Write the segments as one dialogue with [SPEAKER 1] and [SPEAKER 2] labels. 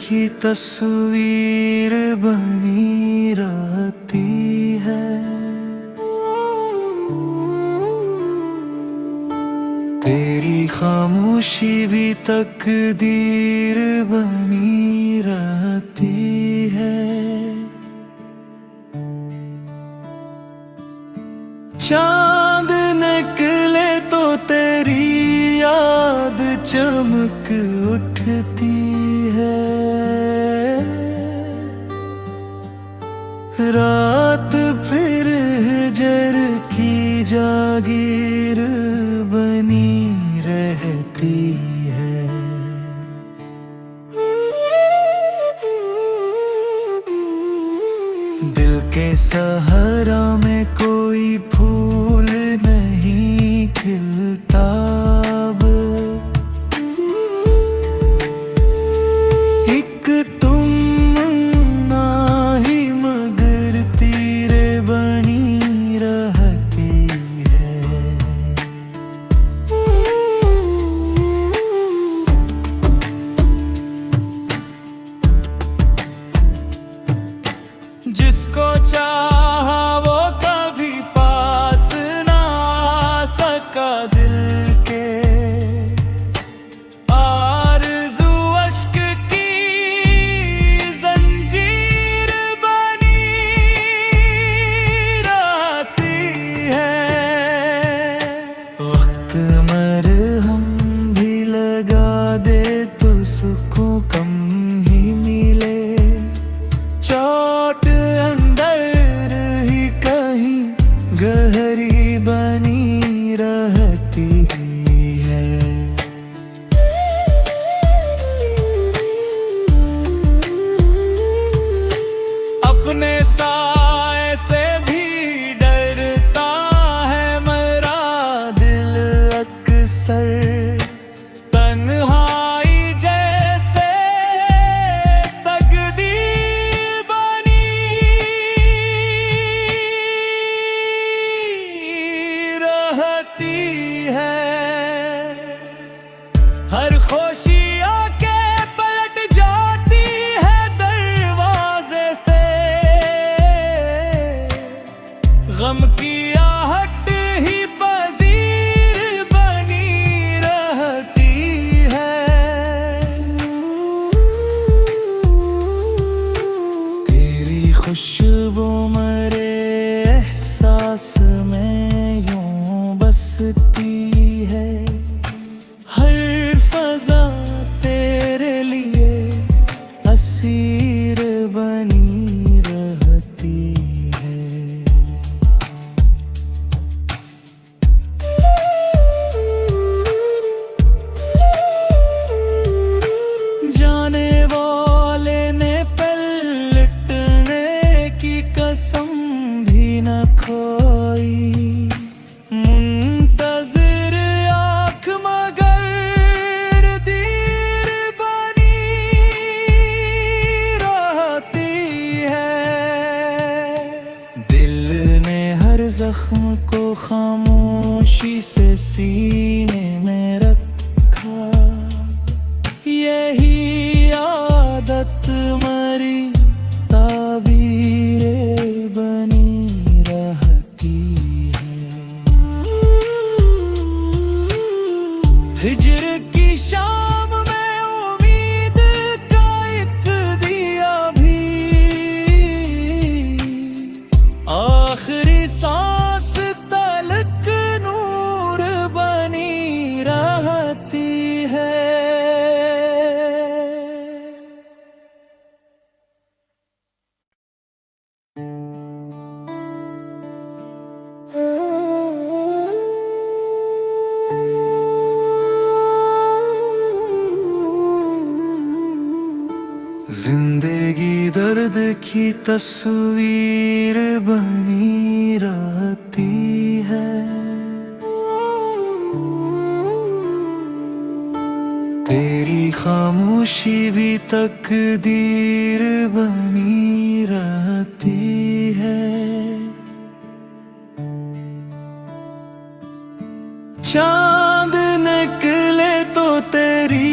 [SPEAKER 1] की तस्वीर बनी रहती है। तेरी खामोशी भी तकदीर बनी रहती है। चांद निकले तो तेरी याद चमक उठती है। रात फिर हिजर की जागीर बनी रहती है। दिल के सहारा में कोई फूल नहीं खिलता अब। एक तुम ना ही मगर तीरे बनी रहती है। जिसको चाहा वो कभी पास ना आ सका। दिल के आरज़ू अश्क की जंजीर बनी रहती है। वक्त मरहम भी लगा दे तो सुकून कम ही मिले। चोट अंदर ही कहीं गहरी बनी रहती है। अपने साए से भी डरता है मेरा दिल अक्सर। तन्हाई जैसे तकदीर बनी रहती है। हर खुशी आके पलट जाती है दरवाजे से। गम की आहट ही पजीर बनी रहती है। तेरी खुशबू मेरे एहसास में यूं बसती है। हर फजा तेरे लिए असीर बनी रहती है। जाने वाले ने पलटने की कसम भी न खोई। मुंतज़िर आँख मगर दीर बनी रहती है। दिल ने हर जख्म को खामोशी से सीने में रखा। यही आदत मरी ताबीरे बनी रहती है। हिजर की शाम में उम्मीद का एक दिया भी आखिरी सांस तलक नूर बनी रहती है। जिंदगी दर्द की तस्वीर बनी रहती है। तेरी खामोशी भी तकदीर बनी रहती है। चांद निकले तो तेरी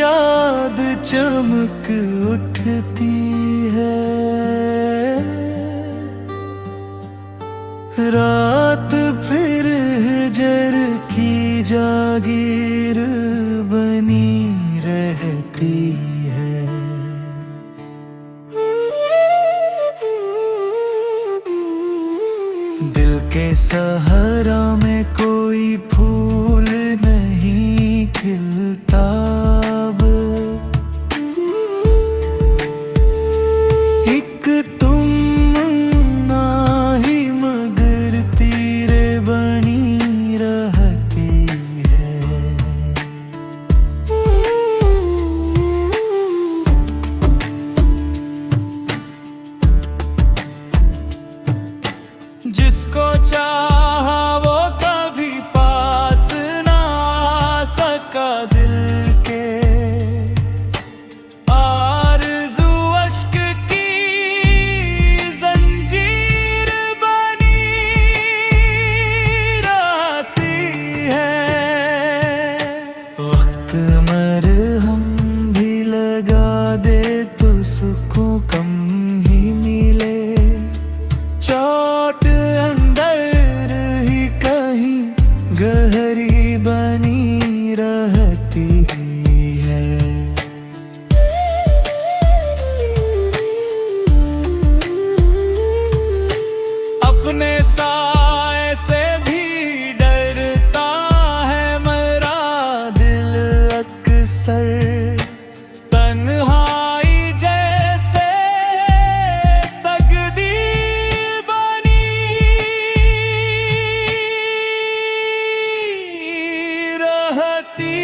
[SPEAKER 1] याद चमक उठती है। रात फिर हिजर की जागीर बनी रहती है। दिल के सहारा में कोई फूल नहीं खिलता अब। एक तुम ना ही मगर तीरे बनी रहती है। जिसको चाहा वो कभी पास ना आ सका दिल के। आरज़ू अश्क की जंजीर बनी रहती है। वक्त मरहम भी लगा दे तो सुकून कम ही मिले। चोट अंदर ही कहीं गहरी बनी रहती है। अपने साए से भी डरता है मेरा दिल अक्सर। तन्हाई जैसे तकदीर बनी रहती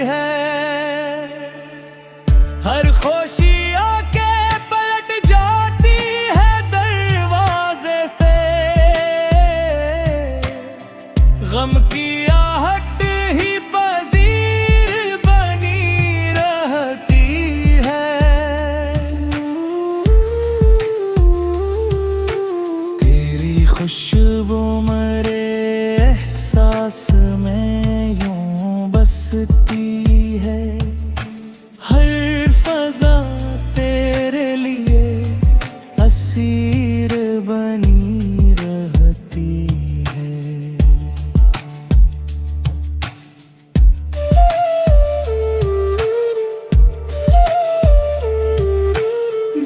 [SPEAKER 1] है। हर खुशी आके पलट जाती है दरवाजे से। गम की आहट ही पजीर बनी रहती है। तेरी खुशबू मेरे एहसास में यूं बसती है। हर फजा तेरे लिए असीर बनी रहती है।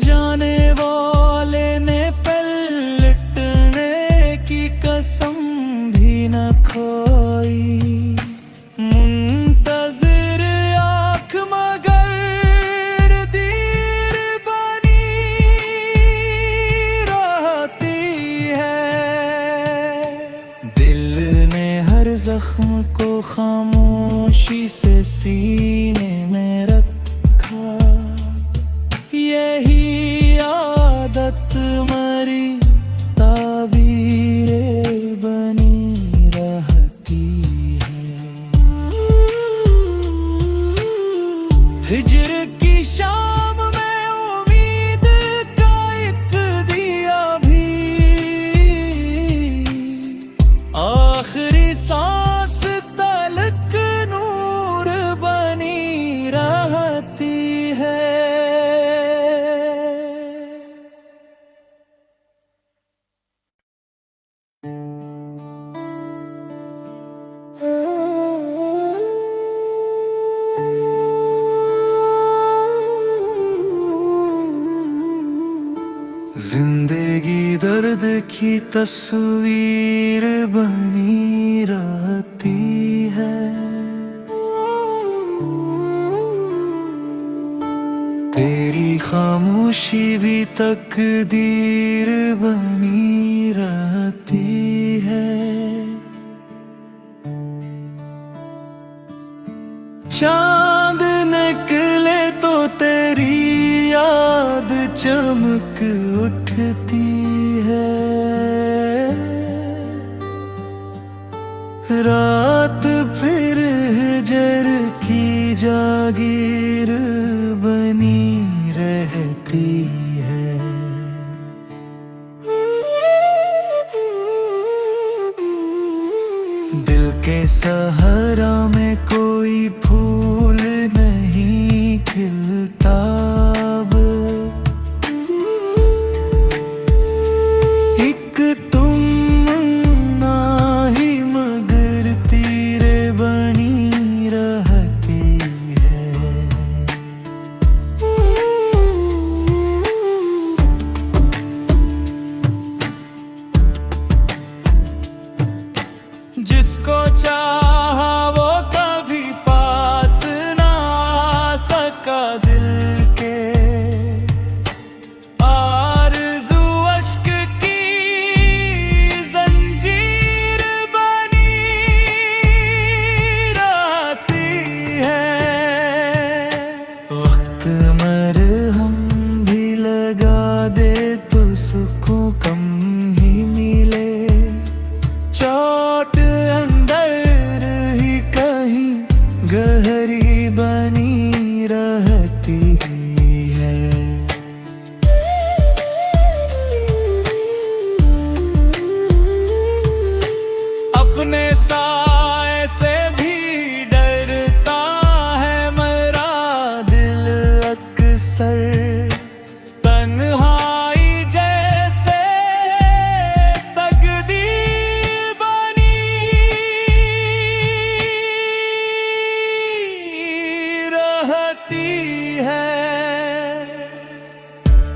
[SPEAKER 1] जाने वाले ने पलटने की कसम भी न खोई। मुंतज़िर आँख मगर दीर बनी रहती है। दिल ने हर जख्म को खामोशी से सीने में रखा। यही आदत मरी ताबीरे बनी रहती है। हिजर की शाम में उम्मीद का एक दिया भी आखिरी सांस तलक नूर बनी रहती है। जिंदगी दर्द की तस्वीर बनी रहती है। तेरी खामोशी भी तकदीर बनी रहती है। चांद निकले तो तेरी याद चमक उठती है। रात फिर हिजर की जागीर बनी रहती है। दिल के सहारा में कोई फूल नहीं खिलता।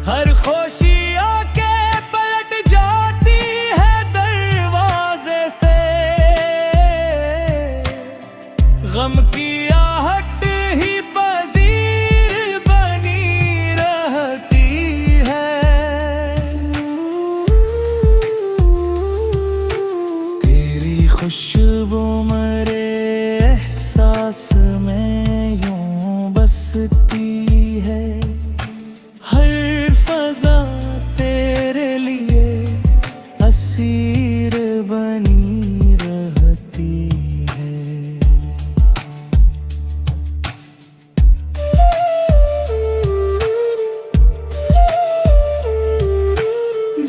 [SPEAKER 1] हर खुशी आके पलट जाती है दरवाजे से, गम की आहट ही पजीर बनी रहती है। तेरी खुशबू मेरे एहसास में यूं बसती है, हर फजा तेरे लिए असीर बनी रहती है।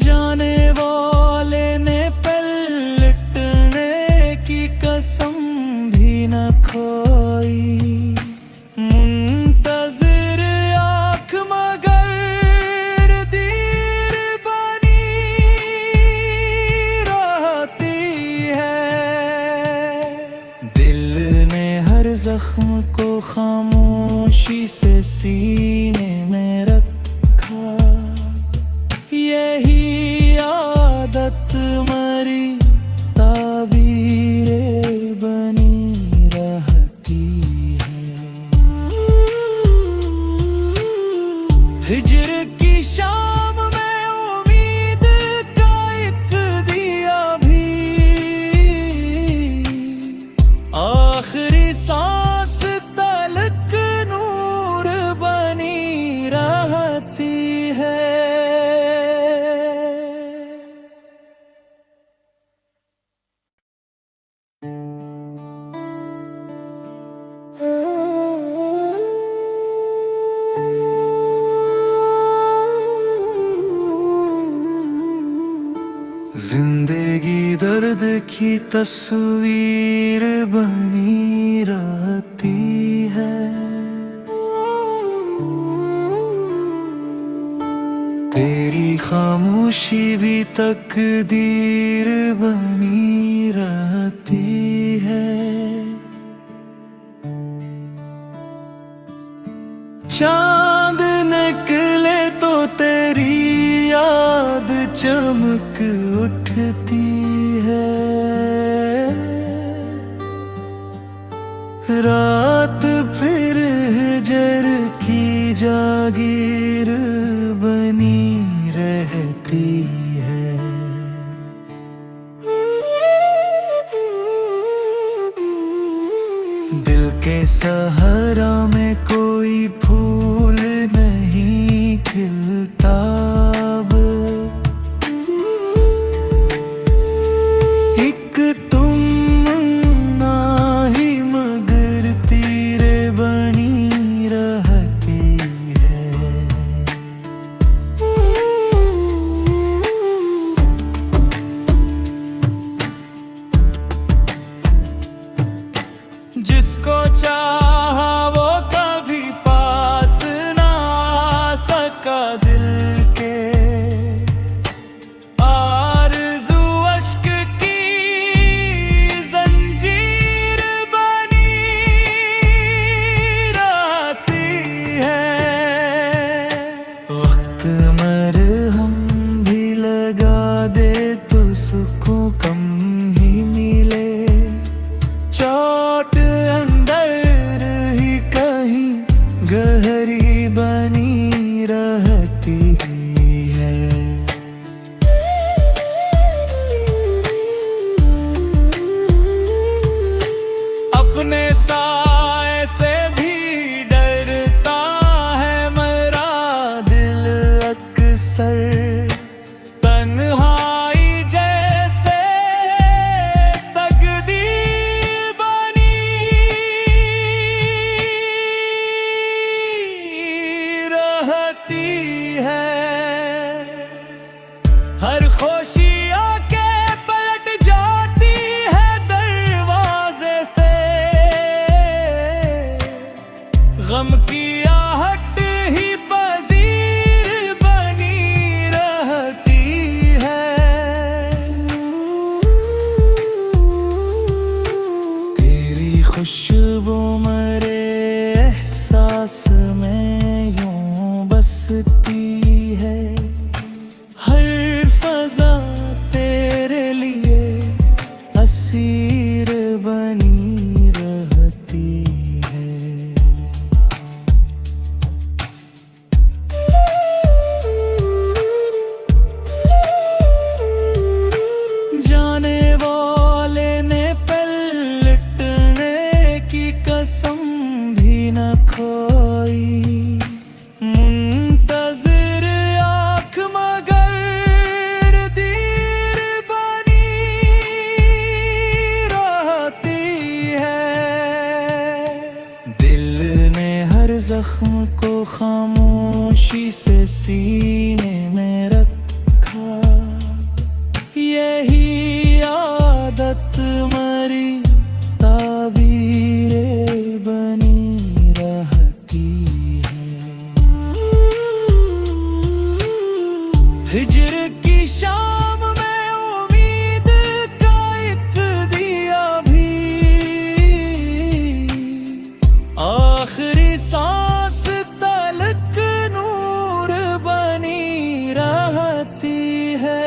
[SPEAKER 1] जाने वाले ने पलटने की कसम भी न खोई, मुंतज़िर आँख मगर दीर बनी रहती है। दिल ने हर जख्म को खामोशी से सीने में रखा, यही आदत मरी ताबीरे बनी रहती है। हिज्र की शाम में उम्मीद का एक दिया भी आखिरी सांस तलक नूर बनी रहती है। जिंदगी दर्द की तस्वीर बनी रहती है। तेरी खामोशी भी तकदीर बनी रहती है। चांद निकले तो तेरी याद चमक उठती है। रात फिर हिजर की जागीर बनी रहती है। दिल के सहारा में कोई फूल नहीं खिलता, एक तुम ना ही मगर तीरे बनी रहती है। जिसको चाहा वो कभी पास ना आ सका, दिल के आरज़ू अश्क की जंजीर बनी रहती है। वक्त मरहम भी लगा दे तो सुकून कम ही मिले, चोट अंदर ही कहीं गहरी बनी रहती है। अपने साए से भी डरता है मेरा दिल अक्सर, तन्हाई जैसे तकदीर बनी रहती है। हर खुशी आके पलट जाती है दरवाजे से, गम की आहट ही पजीर बनी रहती है। तेरी खुशबू मेरे एहसास में यूं बसती है। हर फजा तेरे लिए असीर बनी रहती है। जाने वाले ने पलटने की कसम भी न खोई। मुंतज़िर आँख मगर दीर बनी रहती है। दिल ने हर जख्म को खामोशी से सीने में रखा। यही आदत मरी ताबीरे बनी रहती है। हिज्र की शाम में उम्मीद का एक दिया भी आखिरी सांस तलक नूर बनी रहती है।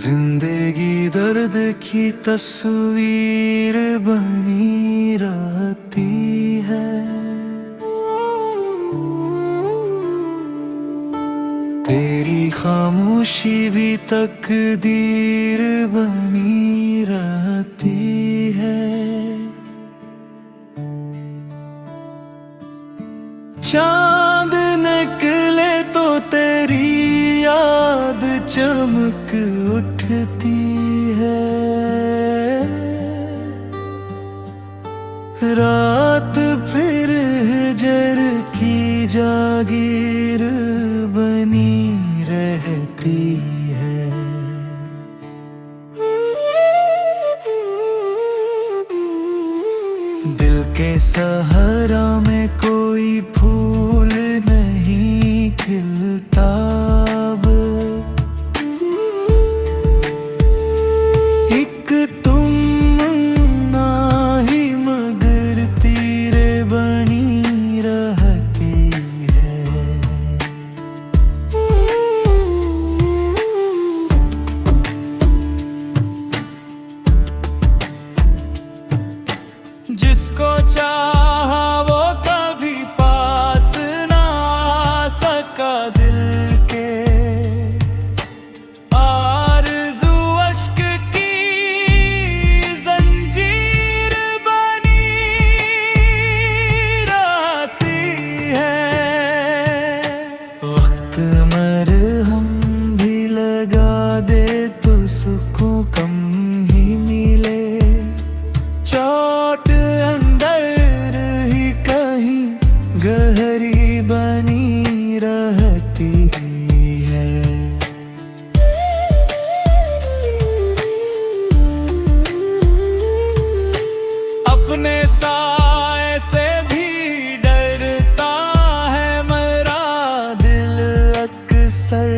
[SPEAKER 1] जिंदगी दर्द की तस्वीर बनी रहती है। तेरी खामोशी भी तकदीर बनी रहती है। चांद निकले तो तेरी याद चमक उठती है। रात फिर हिजर की जागीर बनी रहती है। दिल के सहारा में कोई फूल नहीं खिलता। एक तुम ना ही मगर तीरे बनी रहती है। जिसको चाहा वो कभी पास ना आ सका। दिल के आरज़ू अश्क की जंजीर बनी रहती है। वक्त मरहम भी लगा दे तो सुकून कम ही मिले। चोट अंदर ही कहीं गहरी बनी रहती है। अपने साए से भी डरता है मेरा दिल अक्सर।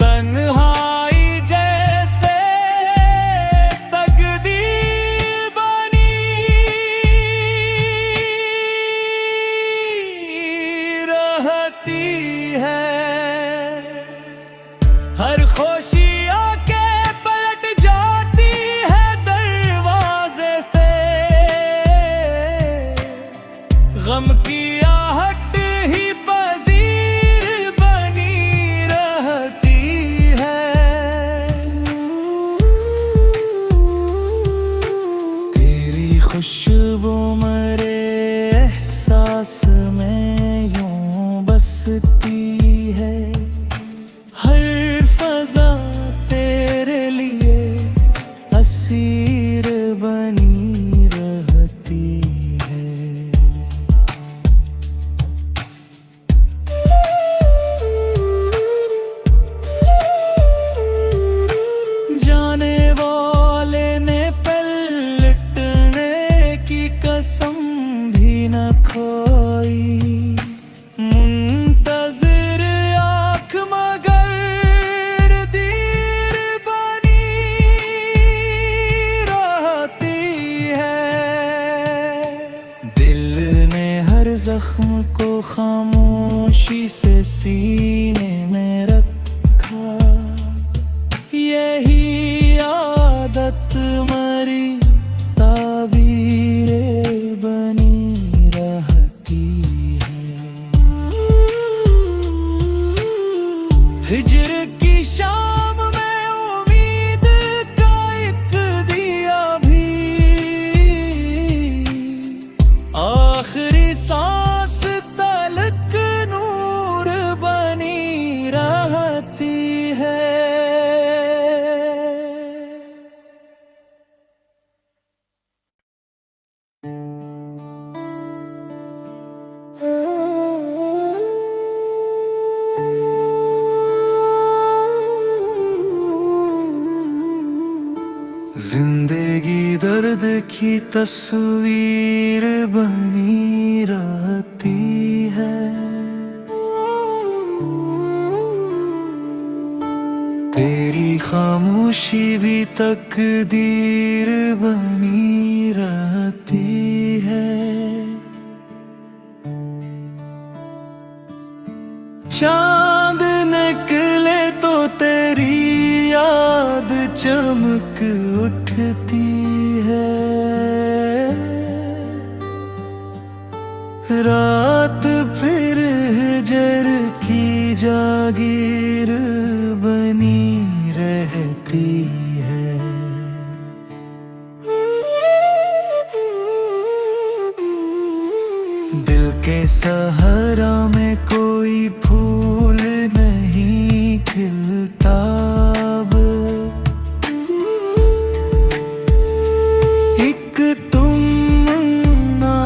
[SPEAKER 1] तन्हाई जैसे तकदीर बनी रहती है। हर खुशी आके पलट जाती है दरवाजे से। गम की आहट ही पजीर बनी रहती है। तेरी खुशबू मेरे एहसास में यूं बसती है। हर फजा तेरे लिए असीर बनी रहती है। जाने वाले ने पलटने की कसम भी न खोई। खामोशी से सीने में रखा। यही आदत मरी ताबीरे बनी रहती है। हिज्र की शाम में उम्मीद का एक दिया भी आखिरी सांस तलक नूर बनी रहती है। जिंदगी दर्द की तस्वीर बनी रहती है। तेरी खामोशी भी तकदीर बनी रहती है। चांद निकले तो तेरी याद चमक उठती है। रात फिर हिजर की जागीर बनी रहती है। दिल के सहारा में कोई फूल नहीं खिलता अब। एक तुम ना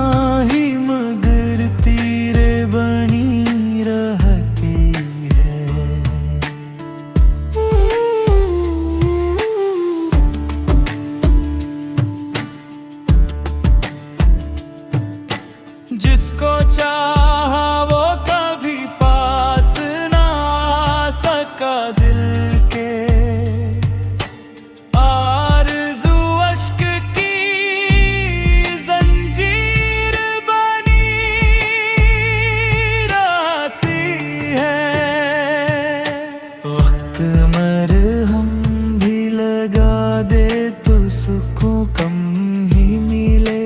[SPEAKER 1] ही मगर तीरे बनी रहती है। जिसको चाहा वो कभी पास ना आ सका। दिल के आरज़ू अश्क की जंजीर बनी रहती है। वक्त मरहम भी लगा दे तो सुकून कम ही मिले।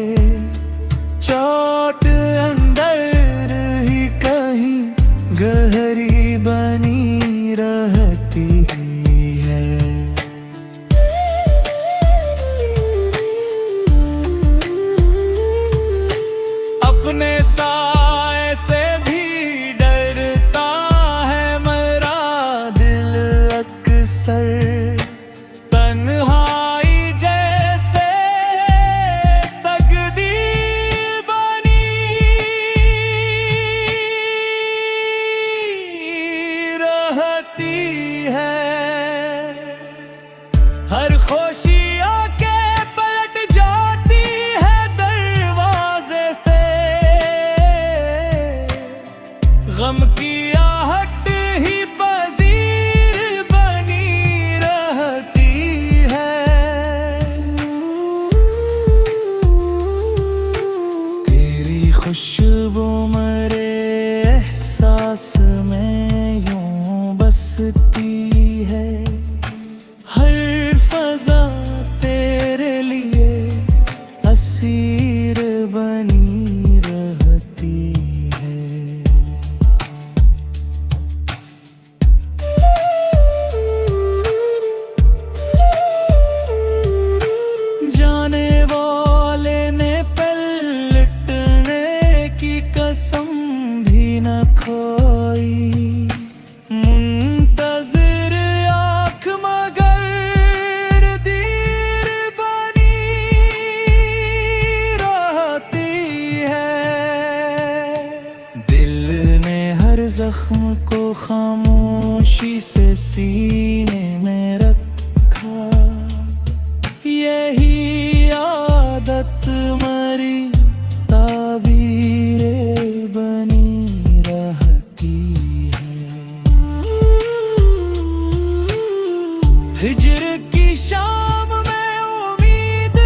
[SPEAKER 1] चोट अंदर ही कहीं गहरी बनी रहती है। अपने साए से भी डरता है मरा दिल अक्सर। तन्हाई जैसे तकदीर बनी रहती है। हर खुशी आके पलट जाती है दरवाजे से। गम की आहट ही पजीर बनी रहती है। तेरी खुशबू मरे एहसास में यूं बसती है। हर फजा तेरे लिए असीर बनी रहती है। जाने वाले ने पलटने की कसम भी न खोई। मुंतज़िर आँख मगर दीर बनी रहती है। दिल ने हर जख्म को खामोशी से सीने में रखा। यही आदत मरी ताबीरे बनी रहती है। हिज्र की शाम में उम्मीद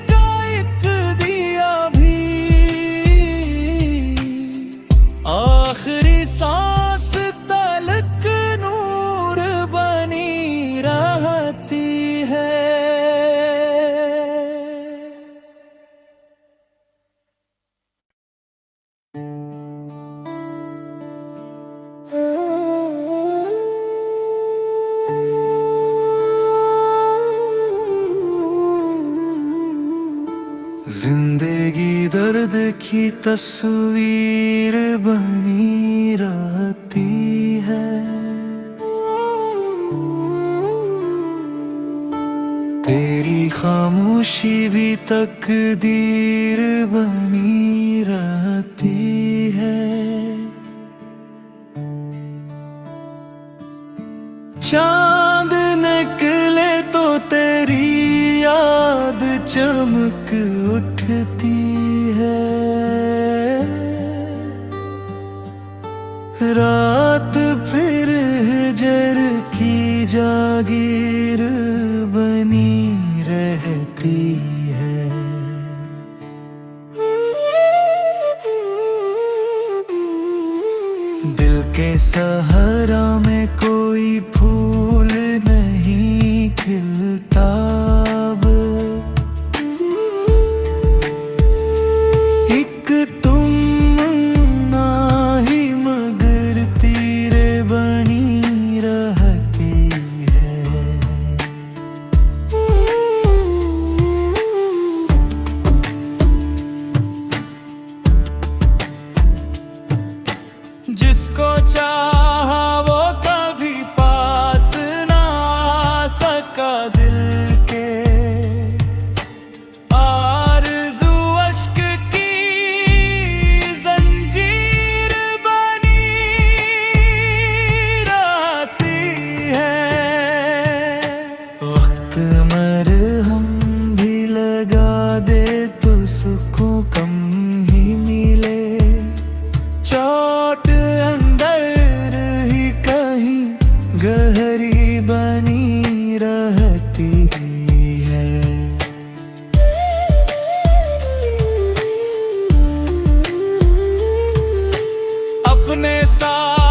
[SPEAKER 1] का एक दिया भी की तस्वीर बनी रहती है। तेरी खामोशी भी तकदीर बनी रहती है। चांद निकले तो तेरी याद चमक उठती है। रात फिर हिजर की जागीर बनी रहती है। दिल के सहारा में कोई फूल नहीं खिलता अब। एक तुम ना ही मगर तीरे बनी रहती है। जिसको चाहा वो कभी पास ना आ सका दिल के। आरज़ू अश्क की जंजीर बनी रहती है। वक्त मरहम भी लगा दे तो सुकून कम ही मिले। चोट अंदर ही कहीं गहरी बनी रहती है। अपने साथ